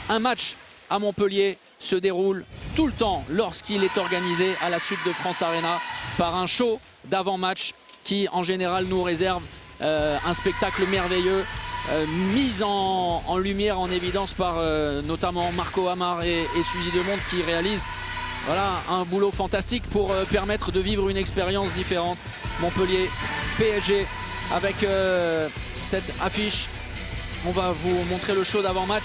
Un match à Montpellier se déroule tout le temps lorsqu'il est organisé à la suite de France Arena par un show d'avant-match qui en général nous réserve un spectacle merveilleux mis en lumière, en évidence par notamment Marco Amar et Suzy Demonde qui réalisent un boulot fantastique pour permettre de vivre une expérience différente. Montpellier, PSG avec cette affiche. On va vous montrer le show d'avant-match.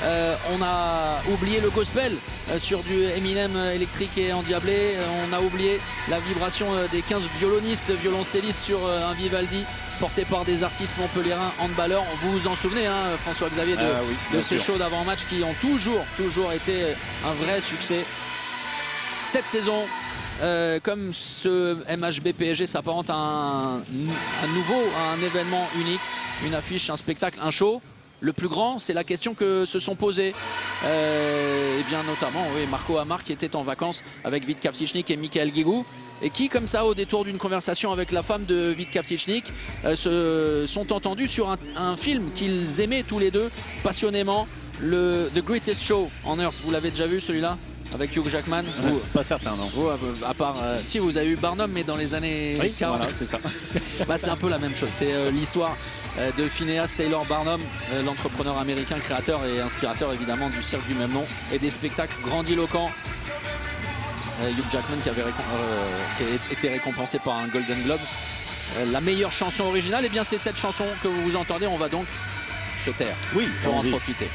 On a oublié le gospel sur du Eminem électrique et endiablé. On a oublié la vibration des 15 violonistes, violoncellistes sur un Vivaldi porté par des artistes montpelliérains handballeurs. Vous vous en souvenez, hein, François-Xavier, de ces shows d'avant-match qui ont toujours été un vrai succès. Cette saison, comme ce MHB PSG s'apparente à un événement unique, une affiche, un spectacle, un show. Le plus grand, c'est la question que se sont posées. Et bien notamment, oui, Marco Amar qui était en vacances avec Vít Kavtičník et Michael Guigou. Et qui, comme ça, au détour d'une conversation avec la femme de Vít Kavtičník, se sont entendus sur un film qu'ils aimaient tous les deux passionnément, The Greatest Show on Earth. Vous l'avez déjà vu celui-là ? Avec Hugh Jackman Pas certain, non. Vous, à part, si vous avez eu Barnum, mais dans les années 40. Voilà, c'est ça. C'est un peu la même chose. C'est l'histoire de Phineas Taylor Barnum, l'entrepreneur américain, créateur et inspirateur évidemment du cirque du même nom et des spectacles grandiloquents. Hugh Jackman qui avait été récompensé par un Golden Globe. La meilleure chanson originale, et bien c'est cette chanson que vous entendez. On va donc se taire pour en profiter.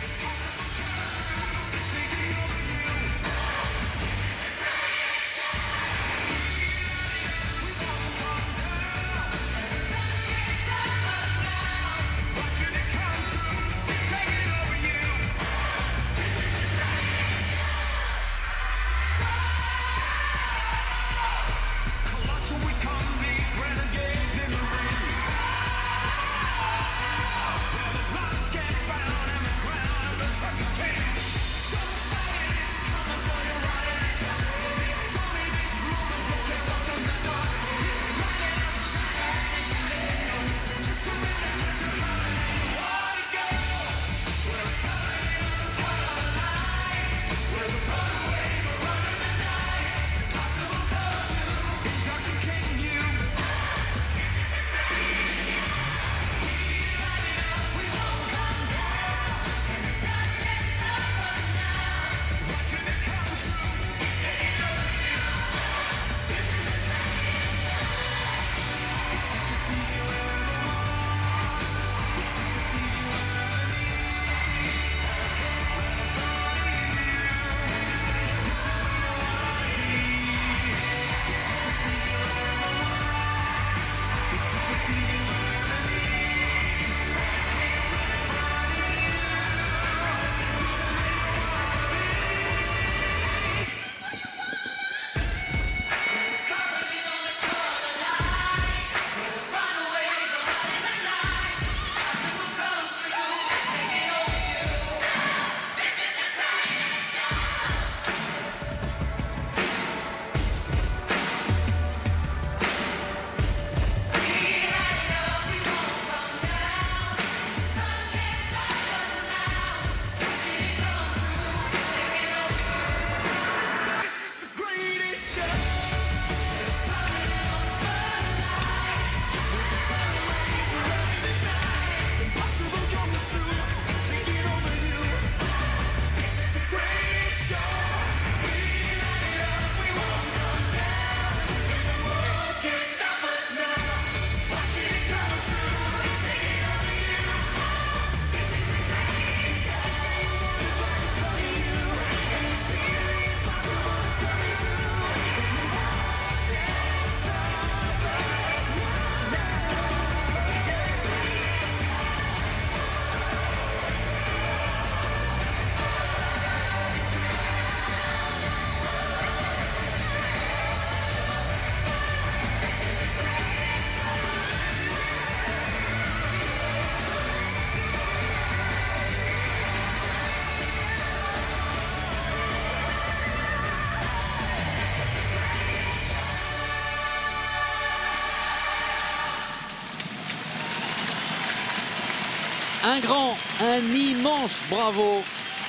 Un immense bravo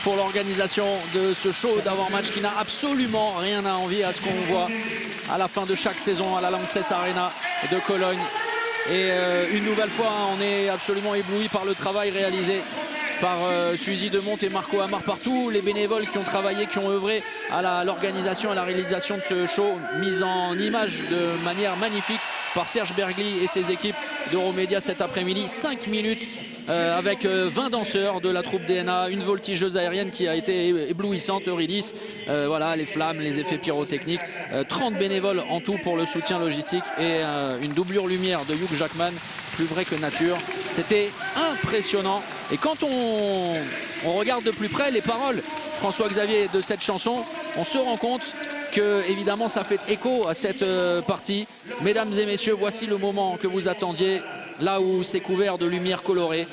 pour l'organisation de ce show d'avant-match qui n'a absolument rien à envier à ce qu'on voit à la fin de chaque saison à la Lanxess Arena de Cologne. Et une nouvelle fois, on est absolument ébloui par le travail réalisé par Suzy Demonte et Marco Amar, par tous les bénévoles qui ont travaillé, qui ont œuvré à l'organisation, à la réalisation de ce show, mise en image de manière magnifique par Serge Bergli et ses équipes d'Euromédia cet après-midi. 5 minutes avec 20 danseurs de la troupe DNA, une voltigeuse aérienne qui a été éblouissante, Eurydice, voilà, les flammes, les effets pyrotechniques, 30 bénévoles en tout pour le soutien logistique et une doublure lumière de Hugh Jackman, plus vrai que nature. C'était impressionnant. Et quand on regarde de plus près les paroles, François-Xavier, de cette chanson, on se rend compte que évidemment ça fait écho à cette partie. Mesdames et messieurs, voici le moment que vous attendiez, là où c'est couvert de lumière colorée,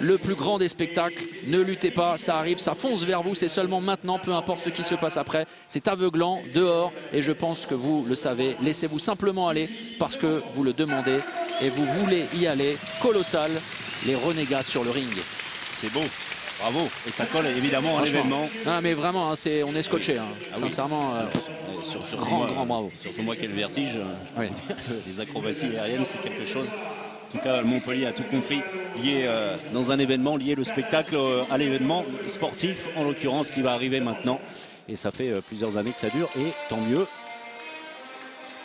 le plus grand des spectacles. Ne luttez pas, ça arrive, ça fonce vers vous, c'est seulement maintenant, peu importe ce qui se passe après. C'est aveuglant dehors et je pense que vous le savez. Laissez-vous simplement aller parce que vous le demandez et vous voulez y aller. Colossal, les renégats sur le ring. C'est beau. Bravo, et ça colle évidemment à l'événement. Ah, mais vraiment, hein, on est scotché, hein. Ah, sincèrement, oui. grand bravo. Surtout moi qui ai le vertige, oui. Les acrobaties aériennes c'est quelque chose. En tout cas, Montpellier a tout compris, lié dans un événement, lié le spectacle à l'événement sportif, en l'occurrence qui va arriver maintenant. Et ça fait plusieurs années que ça dure, et tant mieux.